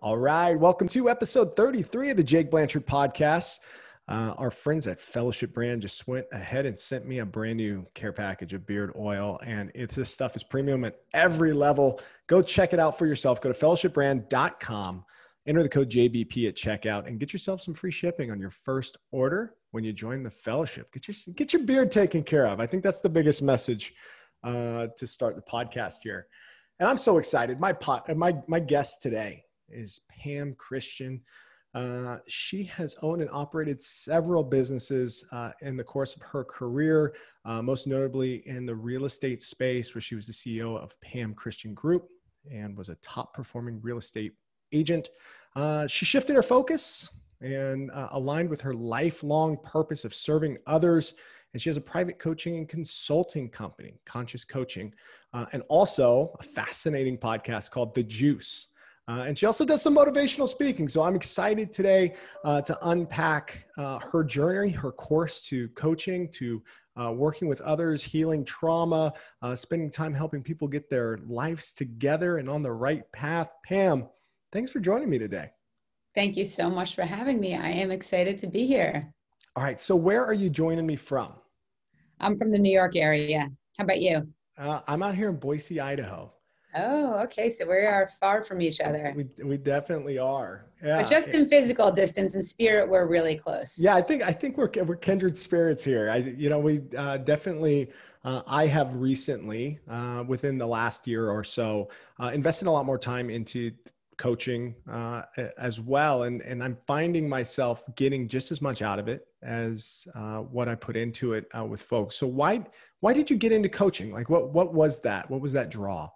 All right. Welcome to episode 33 of the Jake Blanchard podcast. Our friends at Fellowship Brand just went ahead and sent me a brand new care package of beard oil. And this stuff is premium at every level. Go check it out for yourself. Go to fellowshipbrand.com, enter the code JBP at checkout, and get yourself some free shipping on your first order when you join the fellowship. Get your beard taken care of. I think that's the biggest message to start the podcast here. And I'm so excited. My guest today is Pam Christian. She has owned and operated several businesses in the course of her career, most notably in the real estate space, where she was the CEO of Pam Christian Group and was a top performing real estate agent. She shifted her focus and aligned with her lifelong purpose of serving others. And she has a private coaching and consulting company, Conscious Coaching, and also a fascinating podcast called The Juice. And she also does some motivational speaking. So I'm excited today to unpack her journey, her course to coaching, to working with others, healing trauma, spending time helping people get their lives together and on the right path. Pam, thanks for joining me today. Thank you so much for having me. I am excited to be here. All right. So where are you joining me from? I'm from the New York area. How about you? I'm out here in Boise, Idaho. Oh, okay. So we are far from each other. We definitely are. Yeah. But just in physical distance and spirit, we're really close. Yeah, I think we're kindred spirits here. We definitely. I have recently, within the last year or so, invested a lot more time into coaching as well, and I'm finding myself getting just as much out of it as what I put into it with folks. So why did you get into coaching? Like what was that? What was that draw?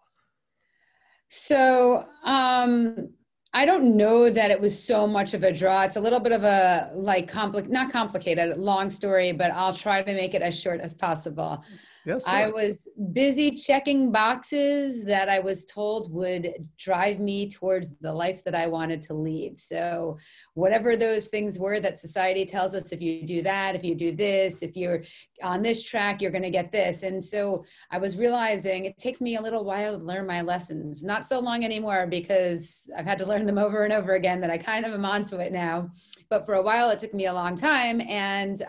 So, I don't know that it was so much of a draw. It's a little bit of a not complicated, long story, but I'll try to make it as short as possible. Yes, I was busy checking boxes that I was told would drive me towards the life that I wanted to lead. So whatever those things were that society tells us, if you do that, if you do this, if you're on this track, you're going to get this. And so I was realizing it takes me a little while to learn my lessons. Not so long anymore, because I've had to learn them over and over again, that I kind of am onto it now. But for a while, it took me a long time. And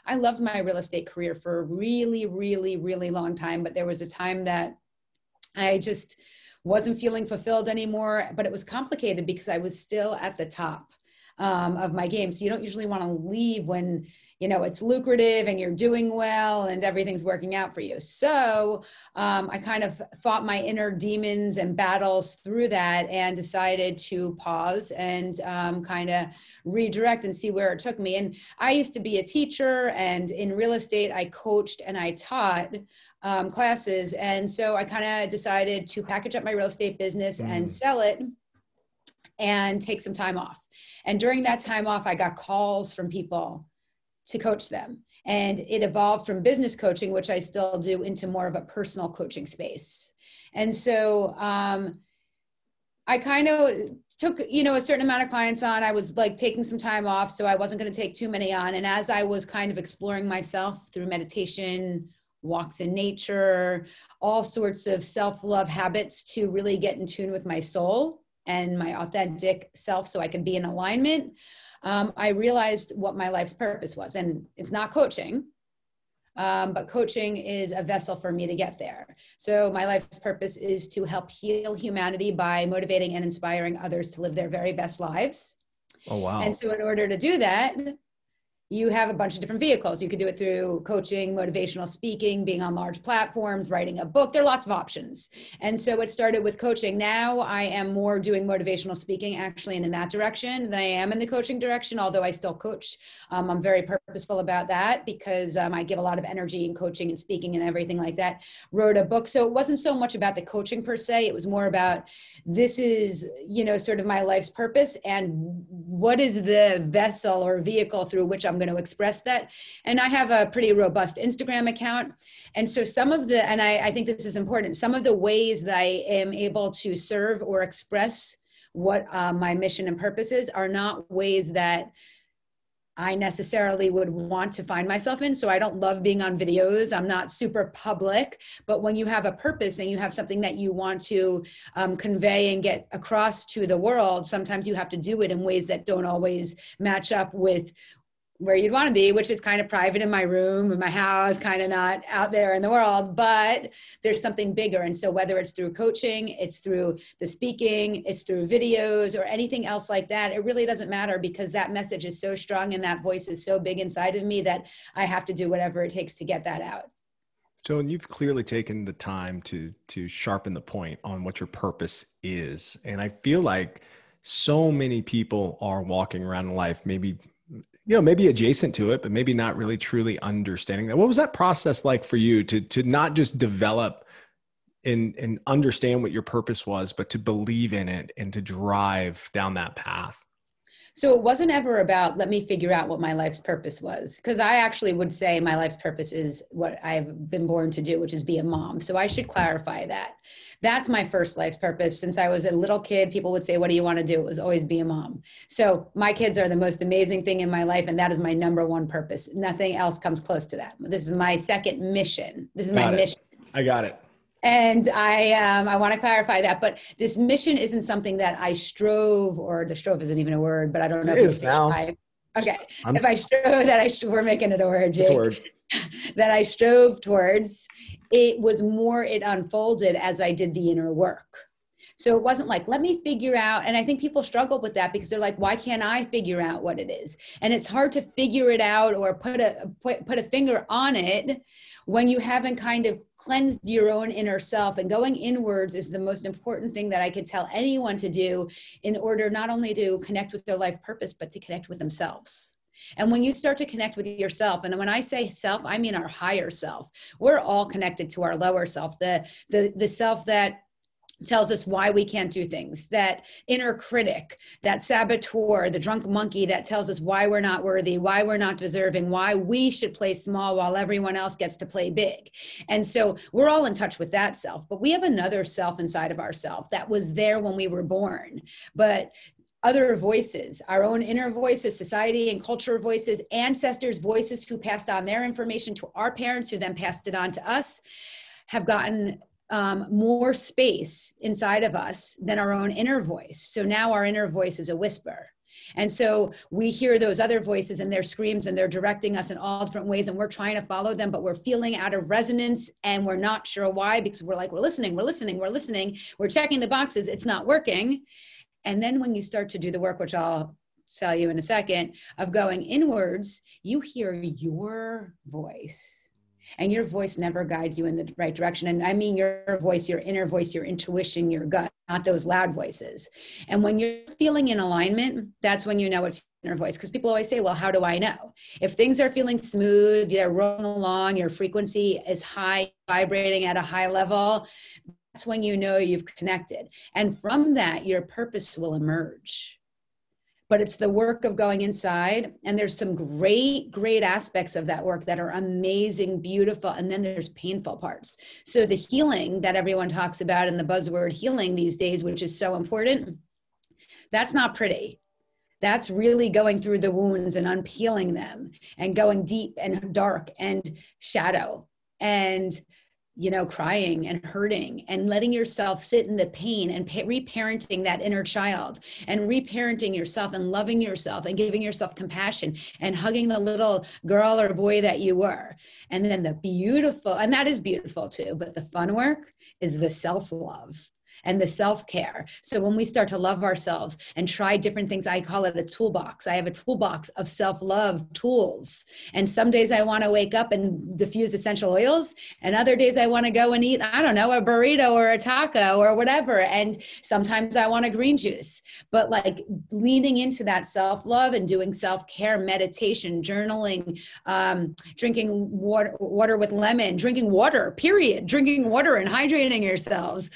I loved my real estate career for a really, really, really long time. But there was a time that I just wasn't feeling fulfilled anymore. But it was complicated because I was still at the top of my game. So you don't usually want to leave when it's lucrative and you're doing well and everything's working out for you. So I kind of fought my inner demons and battles through that and decided to pause and kind of redirect and see where it took me. And I used to be a teacher, and in real estate, I coached and I taught classes. And so I kind of decided to package up my real estate business and sell it and take some time off. And during that time off, I got calls from people to coach them. And it evolved from business coaching, which I still do, into more of a personal coaching space. And so I kind of took, a certain amount of clients on. I was like taking some time off, so I wasn't going to take too many on. And as I was kind of exploring myself through meditation, walks in nature, all sorts of self-love habits to really get in tune with my soul and my authentic self so I could be in alignment, I realized what my life's purpose was. And it's not coaching, but coaching is a vessel for me to get there. So my life's purpose is to help heal humanity by motivating and inspiring others to live their very best lives. Oh, wow. And so in order to do that, you have a bunch of different vehicles. You could do it through coaching, motivational speaking, being on large platforms, writing a book. There are lots of options. And so it started with coaching. Now I am more doing motivational speaking actually, and in that direction than I am in the coaching direction, although I still coach. I'm very purposeful about that because I give a lot of energy in coaching and speaking and everything like that. Wrote a book. So it wasn't so much about the coaching per se. It was more about, this is, sort of my life's purpose, and what is the vessel or vehicle through which I'm going to express that. And I have a pretty robust Instagram account. And so I think this is important, some of the ways that I am able to serve or express what my mission and purpose is are not ways that I necessarily would want to find myself in. So I don't love being on videos. I'm not super public, but when you have a purpose and you have something that you want to convey and get across to the world, sometimes you have to do it in ways that don't always match up with where you'd want to be, which is kind of private in my room, in my house, kind of not out there in the world, but there's something bigger. And so whether it's through coaching, it's through the speaking, it's through videos or anything else like that, it really doesn't matter, because that message is so strong and that voice is so big inside of me that I have to do whatever it takes to get that out. So, and you've clearly taken the time to sharpen the point on what your purpose is. And I feel like so many people are walking around life, maybe adjacent to it, but maybe not really truly understanding that. What was that process like for you to not just develop and understand what your purpose was, but to believe in it and to drive down that path? So it wasn't ever about, let me figure out what my life's purpose was. Because I actually would say my life's purpose is what I've been born to do, which is be a mom. So I should clarify that. That's my first life's purpose. Since I was a little kid, people would say, what do you want to do? It was always be a mom. So my kids are the most amazing thing in my life. And that is my number one purpose. Nothing else comes close to that. This is my second mission. This is my mission. I got it. And I want to clarify that, but this mission isn't something that I strove, or the strove isn't even a word, but I don't know it if is now. Okay. If I strove, we're making it a word, Jake. It's a word. That I strove towards, it was more, it unfolded as I did the inner work. So it wasn't like, let me figure out. And I think people struggle with that because they're like, why can't I figure out what it is? And it's hard to figure it out or put a finger on it when you haven't kind of cleansed your own inner self. And going inwards is the most important thing that I could tell anyone to do in order not only to connect with their life purpose, but to connect with themselves. And when you start to connect with yourself, and when I say self, I mean our higher self. We're all connected to our lower self, the self that tells us why we can't do things, that inner critic, that saboteur, the drunk monkey that tells us why we're not worthy, why we're not deserving, why we should play small while everyone else gets to play big. And so we're all in touch with that self, but we have another self inside of ourself that was there when we were born. But other voices, our own inner voices, society and culture voices, ancestors' voices who passed on their information to our parents, who then passed it on to us, have gotten more space inside of us than our own inner voice. So now our inner voice is a whisper. And so we hear those other voices and their screams, and they're directing us in all different ways, and we're trying to follow them, but we're feeling out of resonance and we're not sure why, because we're like, we're listening, we're checking the boxes, it's not working. And then when you start to do the work, which I'll tell you in a second, of going inwards, you hear your voice. And your voice never guides you in the right direction. And I mean your voice, your inner voice, your intuition, your gut, not those loud voices. And when you're feeling in alignment, that's when you know it's your inner voice. Because people always say, well, how do I know? If things are feeling smooth, they're rolling along, your frequency is high, vibrating at a high level, that's when you know you've connected. And from that, your purpose will emerge. But it's the work of going inside. And there's some great, great aspects of that work that are amazing, beautiful. And then there's painful parts. So the healing that everyone talks about, and the buzzword healing these days, which is so important, that's not pretty. That's really going through the wounds and unpeeling them and going deep and dark and shadow and crying and hurting and letting yourself sit in the pain and reparenting that inner child and reparenting yourself and loving yourself and giving yourself compassion and hugging the little girl or boy that you were. And then the beautiful, and that is beautiful too, but the fun work is the self-love and the self-care. So when we start to love ourselves and try different things, I call it a toolbox. I have a toolbox of self-love tools. And some days I want to wake up and diffuse essential oils. And other days I want to go and eat, I don't know, a burrito or a taco or whatever. And sometimes I want a green juice. But like leaning into that self-love and doing self-care, meditation, journaling, drinking water with lemon, drinking water, period, drinking water and hydrating yourselves.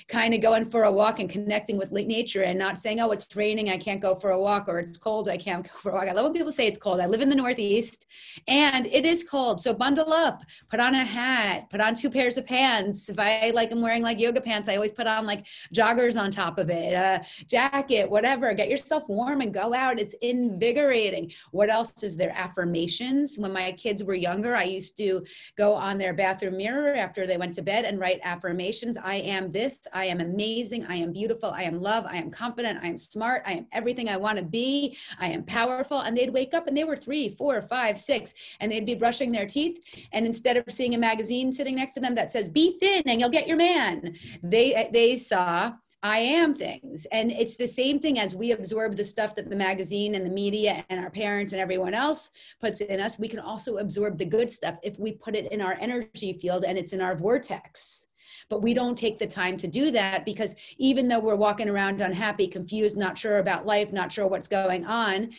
kind of going for a walk and connecting with nature and not saying, oh, it's raining, I can't go for a walk, or it's cold, I can't go for a walk. I love when people say it's cold. I live in the Northeast and it is cold. So bundle up, put on a hat, put on 2 pairs of pants. If I am wearing like yoga pants, I always put on like joggers on top of it, a jacket, whatever. Get yourself warm and go out. It's invigorating. What else is there? Affirmations. When my kids were younger, I used to go on their bathroom mirror after they went to bed and write affirmations. I am this, I am amazing, I am beautiful, I am love, I am confident, I am smart, I am everything I want to be, I am powerful. And they'd wake up and they were 3, 4, 5, 6, and they'd be brushing their teeth. And instead of seeing a magazine sitting next to them that says, be thin and you'll get your man, they saw, I am things. And it's the same thing as we absorb the stuff that the magazine and the media and our parents and everyone else puts in us. We can also absorb the good stuff if we put it in our energy field and it's in our vortex. But we don't take the time to do that, because even though we're walking around unhappy, confused, not sure about life, not sure what's going on,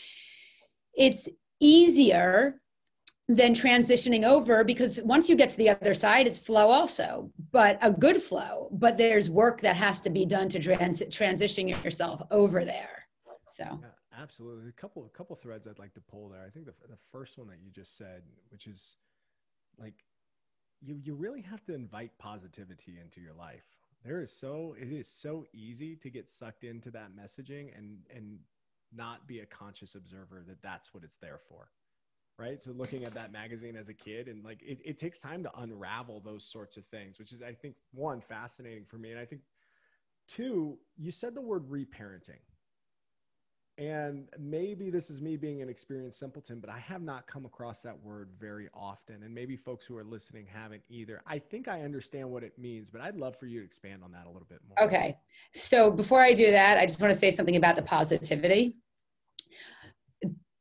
it's easier than transitioning over, because once you get to the other side, it's flow also, but a good flow. But there's work that has to be done to transition yourself over there. So yeah, absolutely. A couple threads I'd like to pull there. I think the first one that you just said, which is like, you really have to invite positivity into your life. It is so easy to get sucked into that messaging and not be a conscious observer that that's what it's there for. Right. So looking at that magazine as a kid, and like, it takes time to unravel those sorts of things, which is, I think, one, fascinating for me. And I think 2, you said the word reparenting. And maybe this is me being an experienced simpleton, but I have not come across that word very often. And maybe folks who are listening haven't either. I think I understand what it means, but I'd love for you to expand on that a little bit more. Okay. So before I do that, I just want to say something about the positivity.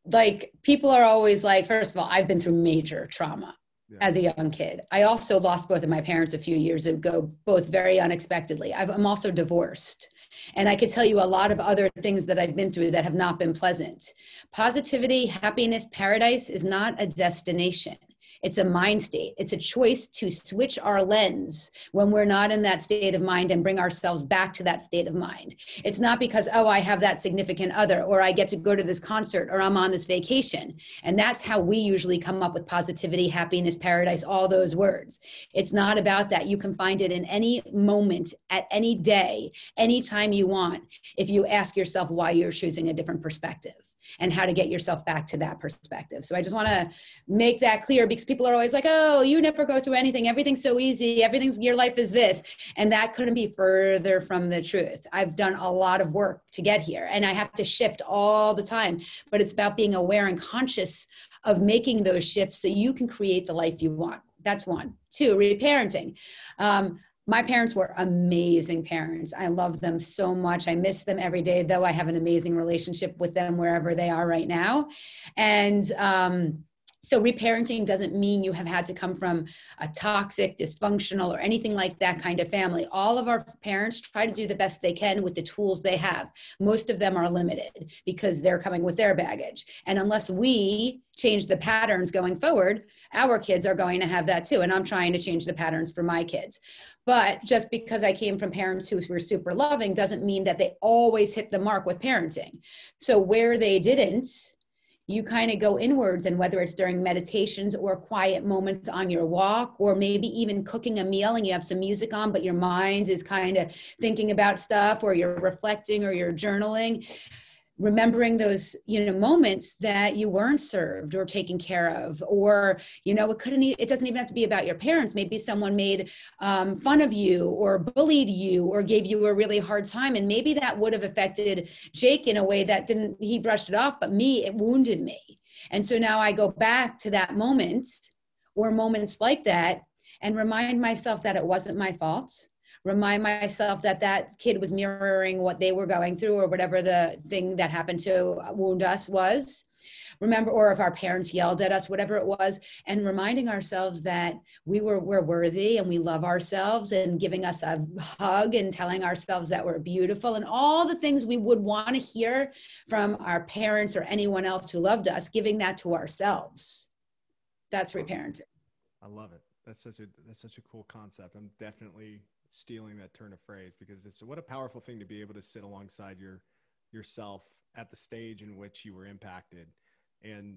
Like, people are always like, first of all, I've been through major trauma as a young kid. I also lost both of my parents a few years ago, both very unexpectedly. I'm also divorced. And I could tell you a lot of other things that I've been through that have not been pleasant. Positivity, happiness, paradise is not a destination. It's a mind state. It's a choice to switch our lens when we're not in that state of mind and bring ourselves back to that state of mind. It's not because, oh, I have that significant other, or I get to go to this concert, or I'm on this vacation. And that's how we usually come up with positivity, happiness, paradise, all those words. It's not about that. You can find it in any moment, at any day, anytime you want, if you ask yourself why you're choosing a different perspective and how to get yourself back to that perspective. So I just want to make that clear, because people are always like, oh, you never go through anything. Everything's so easy. Your life is this. And that couldn't be further from the truth. I've done a lot of work to get here, and I have to shift all the time, but it's about being aware and conscious of making those shifts so you can create the life you want. That's 1. 2, reparenting. My parents were amazing parents. I love them so much. I miss them every day, though I have an amazing relationship with them wherever they are right now. And so reparenting doesn't mean you have had to come from a toxic, dysfunctional, or anything like that kind of family. All of our parents try to do the best they can with the tools they have. Most of them are limited because they're coming with their baggage. And unless we change the patterns going forward, our kids are going to have that too. And I'm trying to change the patterns for my kids. But just because I came from parents who were super loving doesn't mean that they always hit the mark with parenting. So where they didn't, you kind of go inwards, and whether it's during meditations or quiet moments on your walk, or maybe even cooking a meal and you have some music on, but your mind is kind of thinking about stuff, or you're reflecting, or you're journaling, remembering those, moments that you weren't served or taken care of, or, it doesn't even have to be about your parents. Maybe someone made fun of you or bullied you or gave you a really hard time. And maybe that would have affected Jake in a way that he brushed it off, but me, it wounded me. And so now I go back to that moment or moments like that and remind myself that it wasn't my fault. Remind myself that that kid was mirroring what they were going through, or whatever the thing that happened to wound us was. Remember, or if our parents yelled at us, whatever it was, and reminding ourselves that we're worthy and we love ourselves, and giving us a hug and telling ourselves that we're beautiful, and all the things we would want to hear from our parents or anyone else who loved us, giving that to ourselves. That's reparenting. I love it. That's such a cool concept. I'm definitely stealing that turn of phrase, because it's what a powerful thing to be able to sit alongside yourself at the stage in which you were impacted, and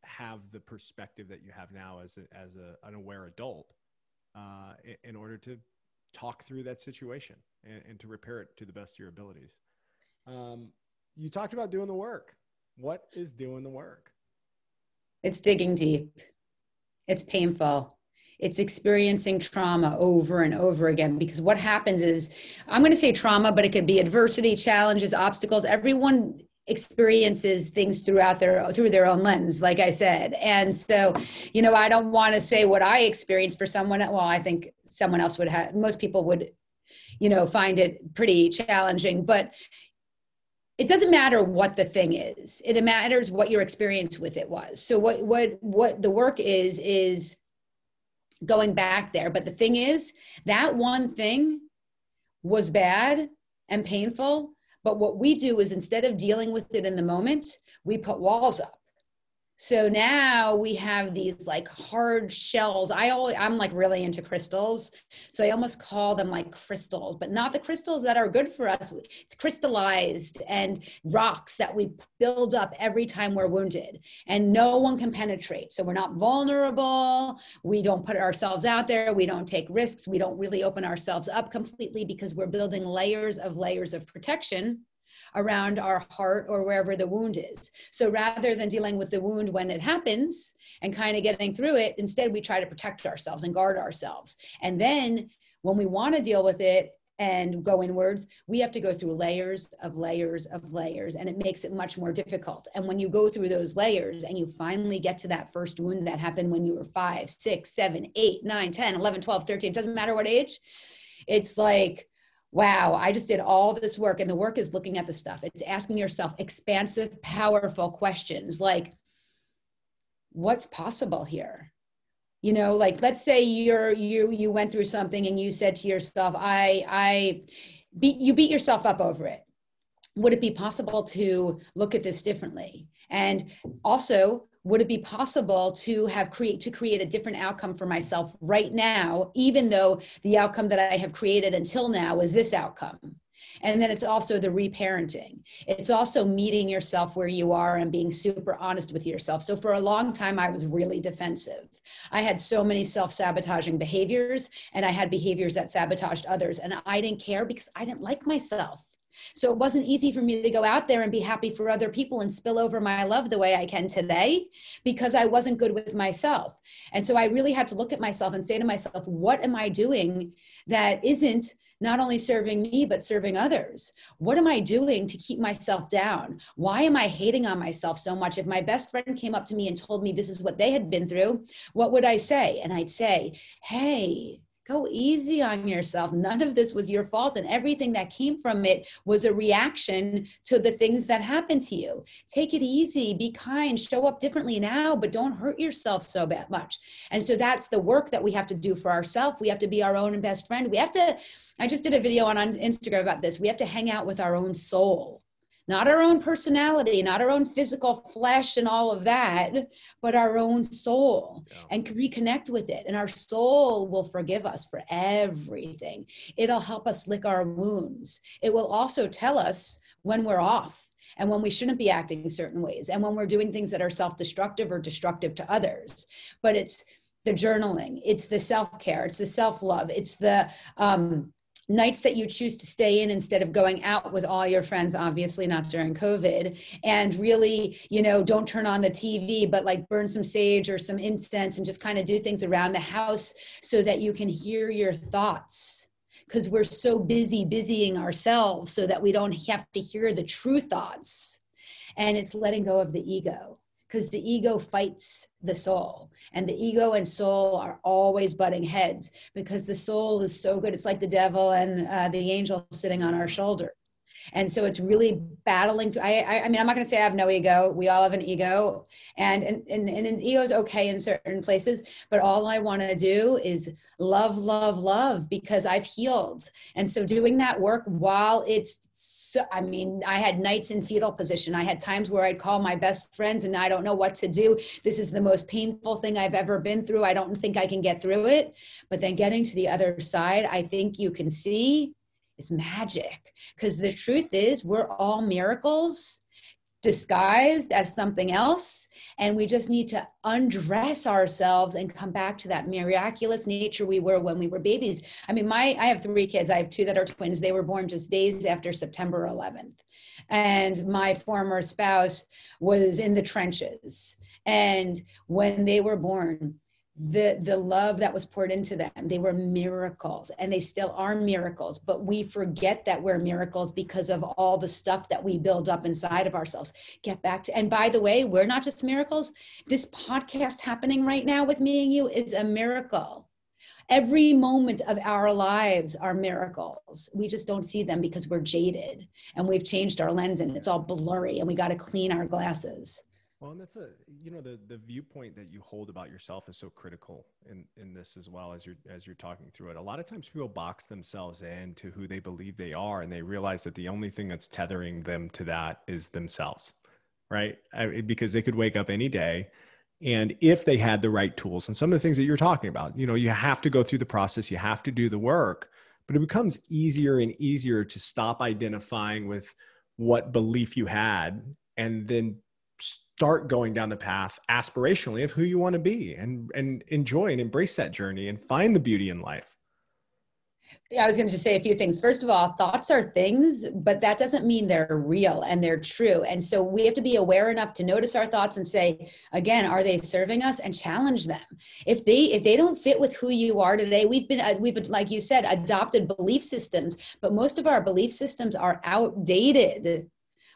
have the perspective that you have now as an aware adult, in order to talk through that situation and to repair it to the best of your abilities. You talked about doing the work. What is doing the work? It's digging deep. It's painful. It's experiencing trauma over and over again, because what happens is, I'm going to say trauma, but it could be adversity, challenges, obstacles. Everyone experiences things through their own lens, like I said. And so, I don't want to say what I experienced for someone. Well, I think someone else would have, most people would, find it pretty challenging, but it doesn't matter what the thing is. It matters what your experience with it was. So what the work is going back there. But the thing is, that one thing was bad and painful. But what we do is, instead of dealing with it in the moment, we put walls up. So now we have these like hard shells. I'm like really into crystals. So I almost call them like crystals, but not the crystals that are good for us. It's crystallized and rocks that we build up every time we're wounded, and no one can penetrate. So we're not vulnerable. We don't put ourselves out there. We don't take risks. We don't really open ourselves up completely, because we're building layers of protection around our heart or wherever the wound is. So rather than dealing with the wound when it happens and kind of getting through it, instead we try to protect ourselves and guard ourselves. And then when we want to deal with it and go inwards, we have to go through layers, and it makes it much more difficult. And when you go through those layers and you finally get to that first wound that happened when you were 5, 6, 7, 8, 9, 10, 11, 12, 13, it doesn't matter what age, it's like, wow, I just did all this work. And the work is looking at the stuff. It's asking yourself expansive, powerful questions like, what's possible here? Like, let's say you went through something and you said to yourself, you beat yourself up over it. Would it be possible to look at this differently? And also, would it be possible to create a different outcome for myself right now, even though the outcome that I have created until now is this outcome? And then it's also the reparenting. It's also meeting yourself where you are and being super honest with yourself. So for a long time, I was really defensive. I had so many self-sabotaging behaviors, and I had behaviors that sabotaged others. And I didn't care, because I didn't like myself. So it wasn't easy for me to go out there and be happy for other people and spill over my love the way I can today, because I wasn't good with myself. And so I really had to look at myself and say to myself, what am I doing that isn't not only serving me, but serving others? What am I doing to keep myself down? Why am I hating on myself so much? If my best friend came up to me and told me this is what they had been through, what would I say? And I'd say, hey, go easy on yourself. None of this was your fault. And everything that came from it was a reaction to the things that happened to you. Take it easy, be kind, show up differently now, but don't hurt yourself so much. And so that's the work that we have to do for ourselves. We have to be our own best friend. I just did a video on Instagram about this. We have to hang out with our own soul. Not our own personality, not our own physical flesh and all of that, but our own soul, and reconnect with it. And our soul will forgive us for everything. It'll help us lick our wounds. It will also tell us when we're off and when we shouldn't be acting certain ways, and when we're doing things that are self-destructive or destructive to others. But it's the journaling, it's the self-care, it's the self-love, it's the nights that you choose to stay in instead of going out with all your friends, obviously not during COVID, and really, don't turn on the TV, but like burn some sage or some incense and just kind of do things around the house so that you can hear your thoughts. Because we're so busying ourselves so that we don't have to hear the true thoughts. And it's letting go of the ego, because the ego fights the soul, and the ego and soul are always butting heads, because the soul is so good. It's like the devil and the angel sitting on our shoulders. And so it's really battling. I mean, I'm not going to say I have no ego. We all have an ego, and an ego is okay in certain places, but all I want to do is love, love, love, because I've healed. And so doing that work while it's, so, I mean, I had nights in fetal position. I had times where I'd call my best friends and I don't know what to do. This is the most painful thing I've ever been through. I don't think I can get through it. But then getting to the other side, I think you can see it's magic, because the truth is we're all miracles disguised as something else. And we just need to undress ourselves and come back to that miraculous nature we were when we were babies. I mean, I have 3 kids. I have 2 that are twins. They were born just days after September 11th. And my former spouse was in the trenches. And when they were born, the love that was poured into them, they were miracles, and they still are miracles, but we forget that we're miracles because of all the stuff that we build up inside of ourselves. Get back to, and by the way, we're not just miracles. This podcast happening right now with me and you is a miracle. Every moment of our lives are miracles. We just don't see them because we're jaded and we've changed our lens and it's all blurry, and we got to clean our glasses. Well, and that's the viewpoint that you hold about yourself is so critical in this as well, as you're talking through it. A lot of times people box themselves into who they believe they are, and they realize that the only thing that's tethering them to that is themselves, right? Because they could wake up any day, and if they had the right tools and some of the things that you're talking about, you have to go through the process, you have to do the work, but it becomes easier and easier to stop identifying with what belief you had and then start going down the path aspirationally of who you want to be, and enjoy and embrace that journey and find the beauty in life. Yeah, I was going to just say a few things. First of all, thoughts are things, but that doesn't mean they're real and they're true. And so we have to be aware enough to notice our thoughts and say, again, are they serving us, and challenge them. If they don't fit with who you are today, we've like you said, adopted belief systems, but most of our belief systems are outdated.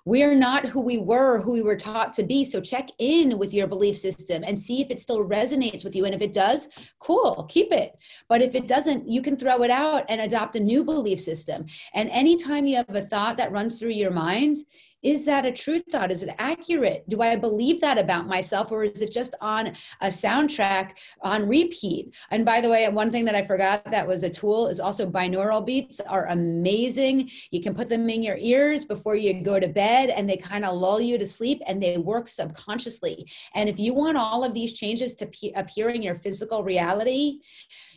We are not who we were taught to be. So check in with your belief system and see if it still resonates with you. And if it does, cool, keep it. But if it doesn't, you can throw it out and adopt a new belief system. And anytime you have a thought that runs through your mind, is that a true thought? Is it accurate? Do I believe that about myself, or is it just on a soundtrack on repeat? And by the way, one thing that I forgot that was a tool is also binaural beats are amazing. You can put them in your ears before you go to bed, and they kind of lull you to sleep, and they work subconsciously. And if you want all of these changes to appear in your physical reality,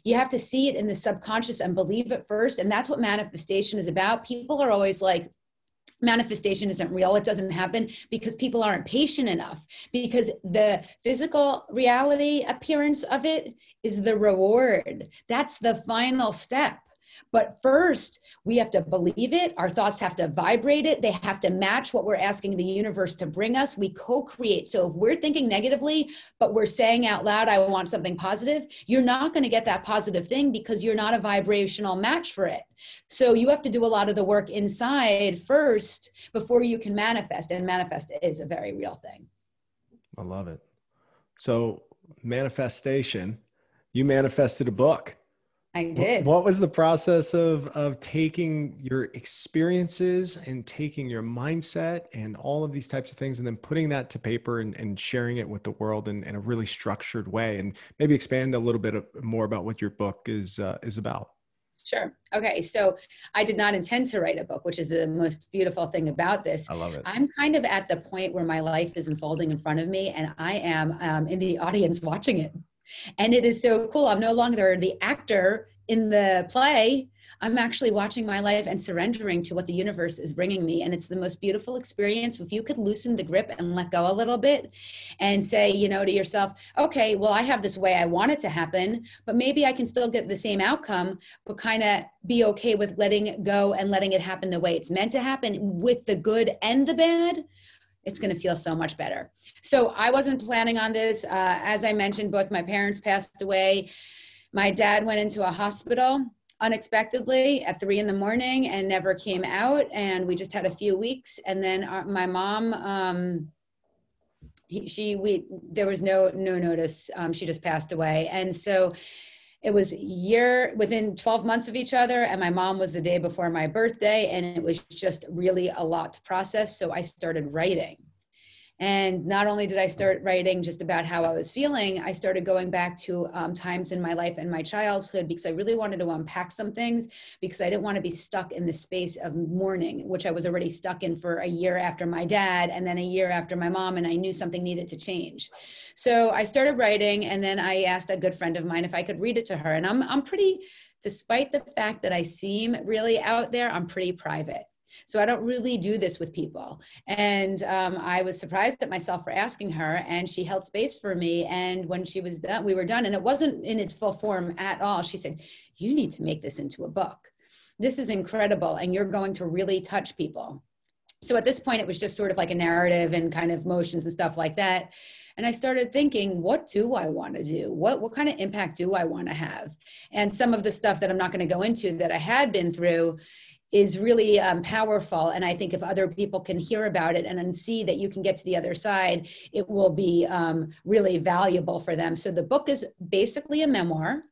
you have to see it in the subconscious and believe it first. And that's what manifestation is about. People are always like, manifestation isn't real, it doesn't happen, because people aren't patient enough, because the physical reality appearance of it is the reward. That's the final step. But first, we have to believe it. Our thoughts have to vibrate it. They have to match what we're asking the universe to bring us. We co-create. So if we're thinking negatively, but we're saying out loud, I want something positive, you're not going to get that positive thing because you're not a vibrational match for it. So you have to do a lot of the work inside first before you can manifest. And manifest is a very real thing. I love it. So manifestation, you manifested a book. I did. What was the process of taking your experiences and taking your mindset and all of these types of things, and then putting that to paper and sharing it with the world in a really structured way? And maybe expand a little bit more about what your book is about. Sure. Okay. So I did not intend to write a book, which is the most beautiful thing about this. I love it. I'm kind of at the point where my life is unfolding in front of me, and I am in the audience watching it. And it is so cool. I'm no longer the actor in the play. I'm actually watching my life and surrendering to what the universe is bringing me. And it's the most beautiful experience. If you could loosen the grip and let go a little bit and say, to yourself, okay, well, I have this way I want it to happen, but maybe I can still get the same outcome, but kind of be okay with letting it go and letting it happen the way it's meant to happen, with the good and the bad. It's going to feel so much better. So I wasn't planning on this. As I mentioned, both my parents passed away. My dad went into a hospital unexpectedly at 3 a.m. and never came out. And we just had a few weeks. And then my mom, there was no notice. She just passed away. And so It was within 12 months of each other. And my mom was the day before my birthday. And it was just really a lot to process. So I started writing. And not only did I start writing just about how I was feeling, I started going back to times in my life and my childhood, because I really wanted to unpack some things, because I didn't want to be stuck in the space of mourning, which I was already stuck in for a year after my dad and then a year after my mom, and I knew something needed to change. So I started writing, and then I asked a good friend of mine if I could read it to her. And I'm pretty, despite the fact that I seem really out there, I'm pretty private. So I don't really do this with people. And I was surprised at myself for asking her, and she held space for me. And when she was done, we were done, and it wasn't in its full form at all. She said, "You need to make this into a book. This is incredible, and you're going to really touch people." So at this point, it was just sort of like a narrative and kind of motions and stuff like that. And I started thinking, what do I want to do? What kind of impact do I want to have? And some of the stuff that I'm not going to go into that I had been through is really powerful. And I think if other people can hear about it and then see that you can get to the other side, it will be really valuable for them. So the book is basically a memoir.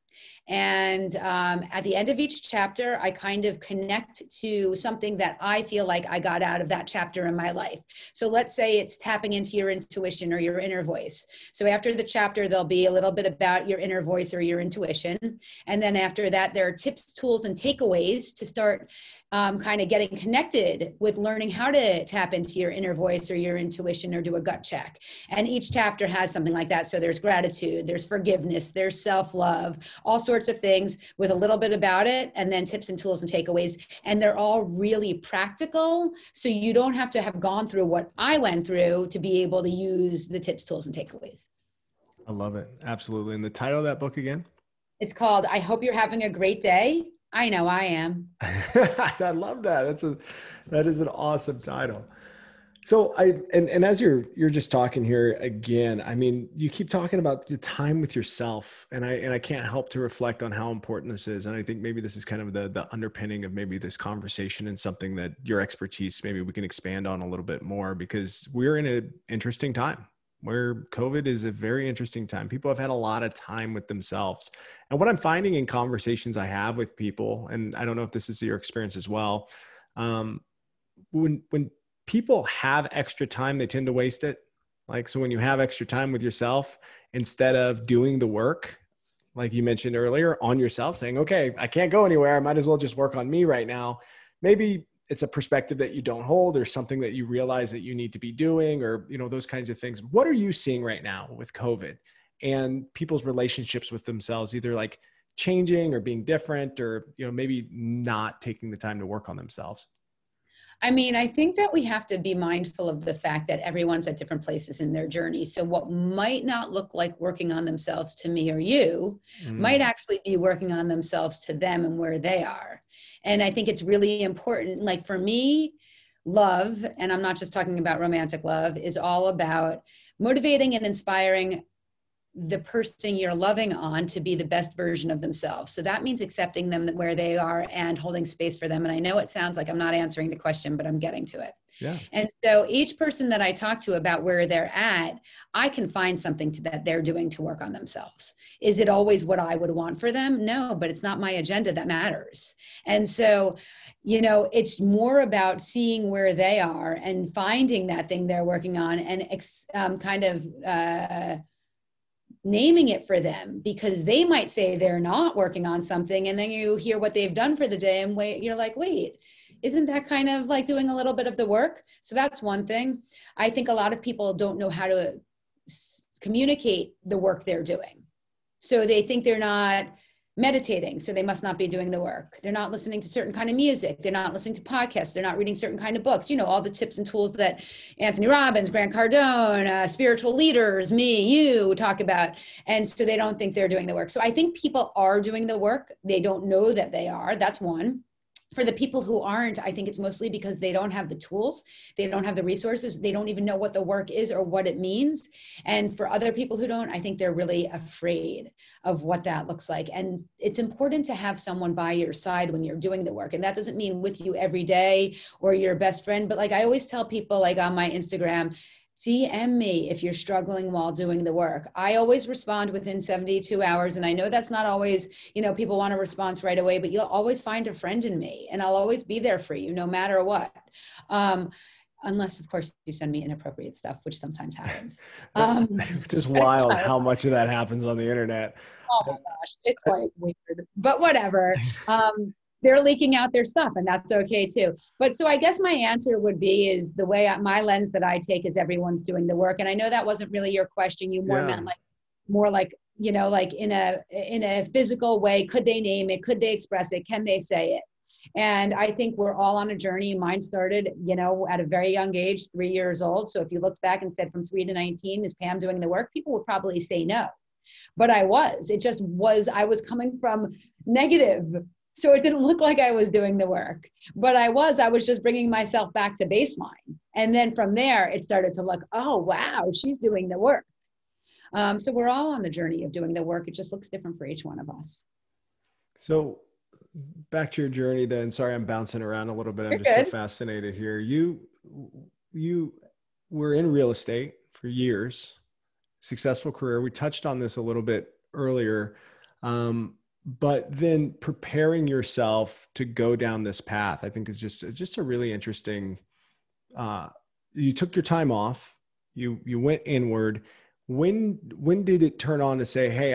And at the end of each chapter, I kind of connect to something that I feel like I got out of that chapter in my life. So let's say it's tapping into your intuition or your inner voice. So after the chapter, there'll be a little bit about your inner voice or your intuition. And then after that, there are tips, tools, and takeaways to start kind of getting connected with learning how to tap into your inner voice or your intuition or do a gut check. And each chapter has something like that. So there's gratitude, there's forgiveness, there's self-love, all sorts of things with a little bit about it, and then tips and tools and takeaways. And they're all really practical. So you don't have to have gone through what I went through to be able to use the tips, tools, and takeaways. I love it. Absolutely. And the title of that book again? It's called I Hope You're Having a Great Day. I know I am. I love that. That is an awesome title. So and as you're just talking here again, I mean, you keep talking about the time with yourself, and I can't help to reflect on how important this is. And I think maybe this is kind of the underpinning of maybe this conversation, and something that your expertise, maybe we can expand on a little bit more, because we're in an interesting time where COVID is a very interesting time. People have had a lot of time with themselves. And what I'm finding in conversations I have with people, and I don't know if this is your experience as well, when people have extra time, they tend to waste it. Like, so when you have extra time with yourself, instead of doing the work, like you mentioned earlier, on yourself, saying, okay, I can't go anywhere, I might as well just work on me right now. Maybe it's a perspective that you don't hold, or something that you realize that you need to be doing, or, those kinds of things. What are you seeing right now with COVID and people's relationships with themselves, either like changing or being different, or, maybe not taking the time to work on themselves? I mean, I think that we have to be mindful of the fact that everyone's at different places in their journey. So what might not look like working on themselves to me or you might actually be working on themselves to them and where they are. And I think it's really important. Like for me, love, and I'm not just talking about romantic love, is all about motivating and inspiring the person you're loving on to be the best version of themselves. So that means accepting them where they are and holding space for them. And I know it sounds like I'm not answering the question, but I'm getting to it. Yeah. And so each person that I talk to about where they're at, I can find something that they're doing to work on themselves. Is it always what I would want for them? No, but it's not my agenda that matters. And so, it's more about seeing where they are and finding that thing they're working on, and naming it for them, because they might say they're not working on something, and then you hear what they've done for the day, and you're like, wait, isn't that kind of like doing a little bit of the work? So that's one thing. I think a lot of people don't know how to communicate the work they're doing. So they think they're not meditating, so they must not be doing the work. They're not listening to certain kind of music. They're not listening to podcasts. They're not reading certain kind of books. All the tips and tools that Anthony Robbins, Grant Cardone, spiritual leaders, me, you talk about. And so they don't think they're doing the work. So I think people are doing the work. They don't know that they are. That's one. For the people who aren't, I think it's mostly because they don't have the tools, they don't have the resources, they don't even know what the work is or what it means. And for other people who don't, I think they're really afraid of what that looks like. And it's important to have someone by your side when you're doing the work. And that doesn't mean with you every day or your best friend, but like I always tell people, like on my Instagram, DM me if you're struggling while doing the work. I always respond within 72 hours. And I know that's not always, people want a response right away, but you'll always find a friend in me, and I'll always be there for you no matter what. Unless, of course, you send me inappropriate stuff, which sometimes happens. It's just wild how much of that happens on the internet. Oh my gosh, it's like weird, but whatever. They're leaking out their stuff, and that's okay too. But so I guess my answer would be is the way my lens that I take is everyone's doing the work. And I know that wasn't really your question. You meant like more like, like in a physical way. Could they name it? Could they express it? Can they say it? And I think we're all on a journey. Mine started, at a very young age, 3 years old. So if you looked back and said from 3 to 19, is Pam doing the work? People would probably say no. But I was. It just was, I was coming from negative. So it didn't look like I was doing the work, but I was just bringing myself back to baseline. And then from there, it started to look, oh, wow, she's doing the work. So we're all on the journey of doing the work. It just looks different for each one of us. So back to your journey then. Sorry, I'm bouncing around a little bit. I'm just so fascinated here. You were in real estate for years, successful career. We touched on this a little bit earlier. But then preparing yourself to go down this path, I think is just a really interesting, you took your time off, you went inward. When did it turn on to say, hey,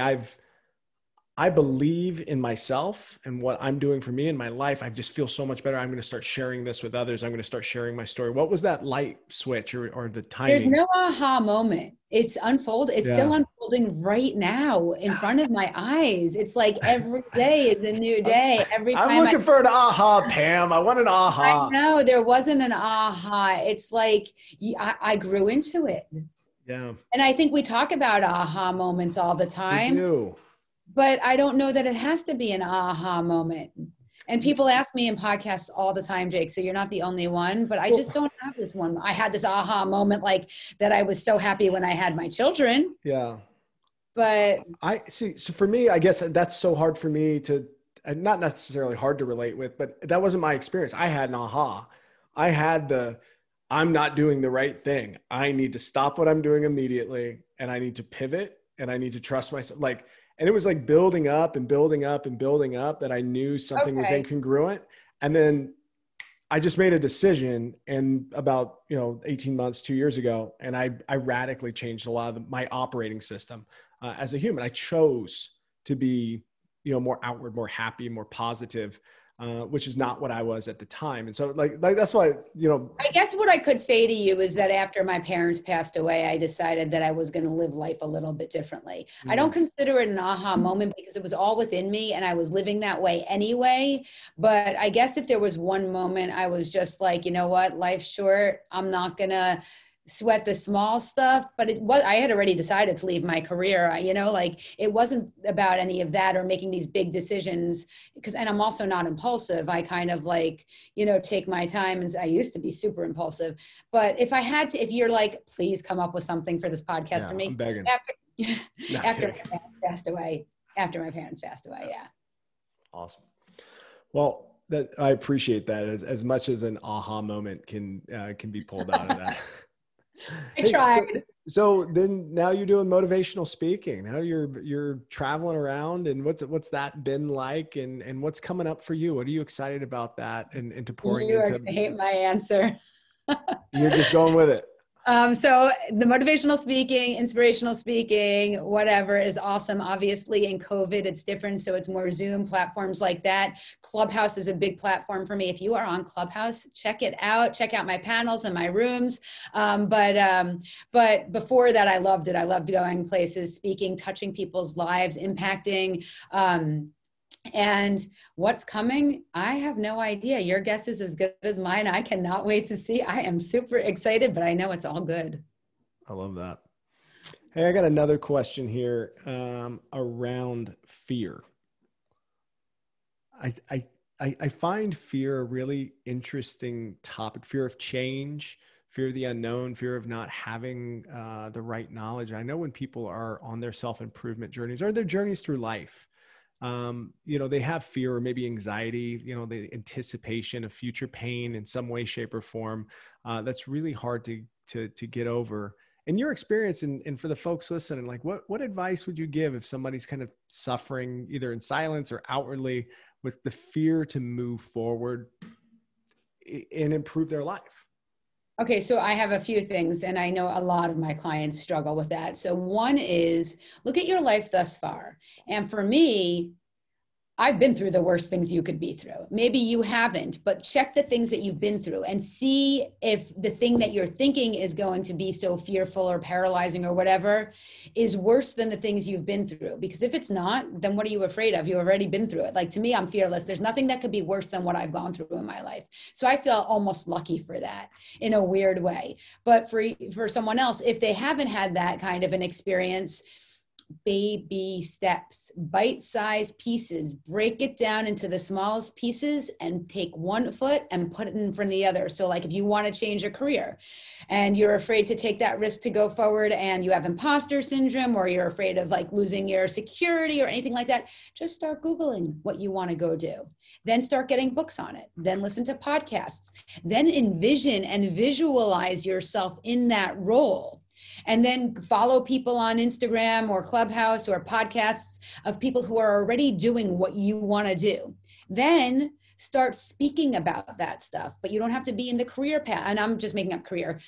I believe in myself and what I'm doing for me in my life. I just feel so much better. I'm going to start sharing this with others. I'm going to start sharing my story. What was that light switch or the timing? There's no aha moment. It's still unfolding right now in front of my eyes. It's like every day is a new day. Every time I'm looking for an aha, Pam. I want an aha. I know there wasn't an aha. It's like I grew into it. Yeah. And I think we talk about aha moments all the time. We do. But I don't know that it has to be an aha moment. And people ask me in podcasts all the time, Jake, so you're not the only one, but I just don't have this one. I had this aha moment like that. I was so happy when I had my children. Yeah. But I see. So for me, I guess that's so hard for me to, not necessarily hard to relate with, but that wasn't my experience. I had an aha. I had I'm not doing the right thing. I need to stop what I'm doing immediately. And I need to pivot and I need to trust myself. And it was like building up and building up and building up that I knew something was incongruent. And then I just made a decision, and about, 18 months, 2 years ago, and I radically changed a lot of my operating system as a human. I chose to be, more outward, more happy, more positive, which is not what I was at the time. And so like that's why, I guess what I could say to you is that after my parents passed away, I decided that I was going to live life a little bit differently. Mm-hmm. I don't consider it an aha moment because it was all within me and I was living that way anyway. But I guess if there was one moment, I was just like, you know what, life's short. I'm not going to sweat the small stuff, but I had already decided to leave my career. It wasn't about any of that or making these big decisions and I'm also not impulsive. I kind of take my time, and I used to be super impulsive, but if you're like, please come up with something for this podcast for me. I'm begging. After my parents passed away. Yeah. Awesome. Well, I appreciate that as much as an aha moment can be pulled out of that. I tried. So then now you're doing motivational speaking. Now you're traveling around, and what's that been like, and what's coming up for you? What are you excited about that and into pouring into? You hate my answer. You're just going with it. So the motivational speaking, inspirational speaking, whatever is awesome. Obviously in COVID, it's different. So it's more Zoom platforms like that. Clubhouse is a big platform for me. If you are on Clubhouse, check it out. Check out my panels and my rooms. But before that, I loved it. I loved going places, speaking, touching people's lives, impacting, and what's coming, I have no idea. Your guess is as good as mine. I cannot wait to see. I am super excited, but I know it's all good. I love that. Hey, I got another question here around fear. I find fear a really interesting topic. Fear of change, fear of the unknown, fear of not having the right knowledge. I know when people are on their self-improvement journeys or their journeys through life, they have fear or maybe anxiety, the anticipation of future pain in some way, shape, or form. That's really hard to get over. In your experience, and for the folks listening, like what advice would you give if somebody's kind of suffering either in silence or outwardly with the fear to move forward and improve their life? Okay, so I have a few things, and I know a lot of my clients struggle with that. So one is look at your life thus far. And for me, I've been through the worst things you could be through. Maybe you haven't, but check the things that you've been through and see if the thing that you're thinking is going to be so fearful or paralyzing or whatever is worse than the things you've been through. Because if it's not, then what are you afraid of? You've already been through it. Like, to me, I'm fearless. There's nothing that could be worse than what I've gone through in my life. So I feel almost lucky for that in a weird way. But for someone else, if they haven't had that kind of an experience, baby steps, bite-sized pieces, break it down into the smallest pieces and take one foot and put it in front of the other. So like if you want to change your career and you're afraid to take that risk to go forward and you have imposter syndrome or you're afraid of like losing your security or anything like that, just start Googling what you want to go do. Then start getting books on it. Then listen to podcasts. Then envision and visualize yourself in that role. And then follow people on Instagram or Clubhouse or podcasts of people who are already doing what you want to do. Then start speaking about that stuff, but you don't have to be in the career path. And I'm just making up career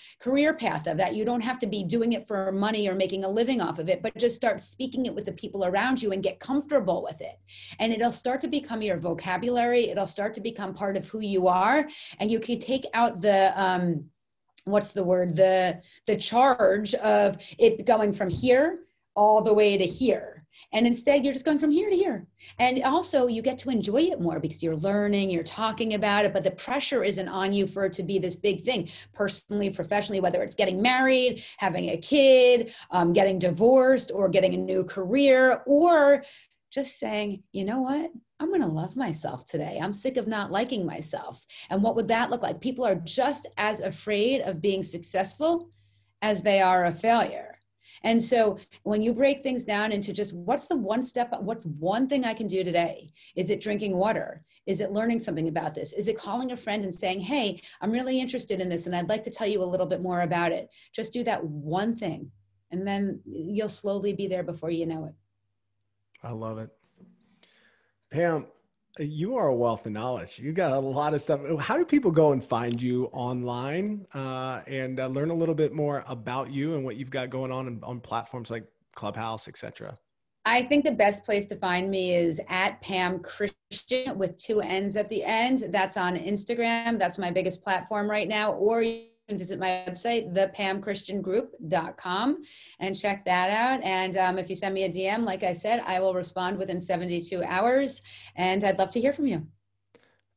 path of that. You don't have to be doing it for money or making a living off of it, but just start speaking it with the people around you and get comfortable with it. And it'll start to become your vocabulary. It'll start to become part of who you are. And you can take out the, what's the word? The charge of it going from here all the way to here. And instead you're just going from here to here. And also you get to enjoy it more because you're learning, you're talking about it, but the pressure isn't on you for it to be this big thing, personally, professionally, whether it's getting married, having a kid, getting divorced, or getting a new career, or just saying, you know what? I'm going to love myself today. I'm sick of not liking myself. And what would that look like? People are just as afraid of being successful as they are a failure. And so when you break things down into just what's the one step, what's one thing I can do today? Is it drinking water? Is it learning something about this? Is it calling a friend and saying, hey, I'm really interested in this and I'd like to tell you a little bit more about it. Just do that one thing. And then you'll slowly be there before you know it. I love it. Pam, you are a wealth of knowledge. You got a lot of stuff. How do people go and find you online and learn a little bit more about you and what you've got going on platforms like Clubhouse, et cetera? I think the best place to find me is at Pam Christian with 2 N's at the end. That's on Instagram. That's my biggest platform right now. Or you can visit my website, thepamchristiangroup.com, and check that out. And if you send me a DM, like I said, I will respond within 72 hours. And I'd love to hear from you.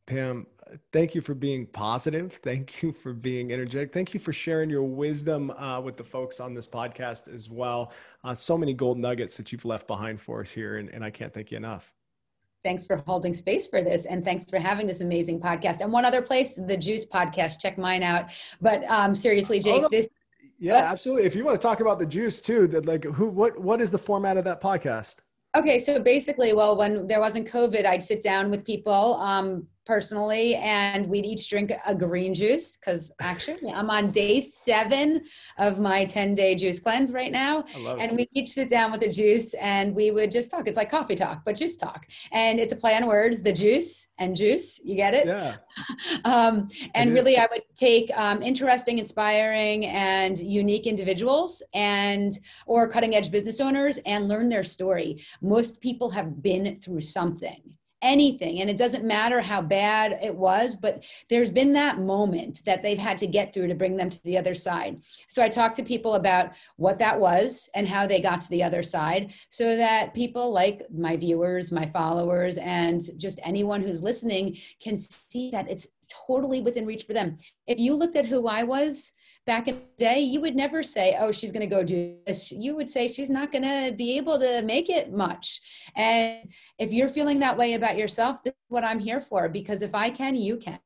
Pam, thank you for being positive. Thank you for being energetic. Thank you for sharing your wisdom with the folks on this podcast as well. So many gold nuggets that you've left behind for us here. And I can't thank you enough. Thanks for holding space for this. And thanks for having this amazing podcast. And one other place, the Juice podcast, check mine out. But seriously, Jake, absolutely. If you want to talk about the Juice too, what is the format of that podcast? Okay. So basically, well, when there wasn't COVID, I'd sit down with people, personally, and we'd each drink a green juice because actually I'm on day 7 of my 10-day juice cleanse right now. I love it. And we each sit down with a juice and we would just talk. It's like coffee talk, but juice talk. And it's a play on words, the juice and juice. You get it? Yeah. And really, I would take interesting, inspiring, and unique individuals or cutting edge business owners and learn their story. Most people have been through something. Anything. And it doesn't matter how bad it was, but there's been that moment that they've had to get through to bring them to the other side. So I talk to people about what that was and how they got to the other side so that people like my viewers, my followers, and just anyone who's listening can see that it's totally within reach for them. If you looked at who I was back in the day, you would never say, oh, she's going to go do this. You would say she's not going to be able to make it much. And if you're feeling that way about yourself, this is what I'm here for, because if I can, you can.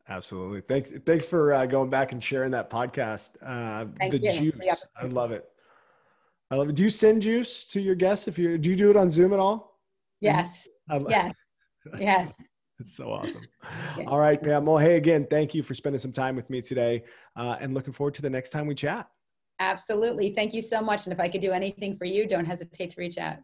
Absolutely. Thanks for going back and sharing that podcast. The juice. I love it. I love it. Do you send juice to your guests? Do you do it on Zoom at all? Yes. Yes. Yes. It's so awesome. Yeah. All right, Pam. Well, hey, again, thank you for spending some time with me today, and looking forward to the next time we chat. Absolutely. Thank you so much. And if I could do anything for you, don't hesitate to reach out.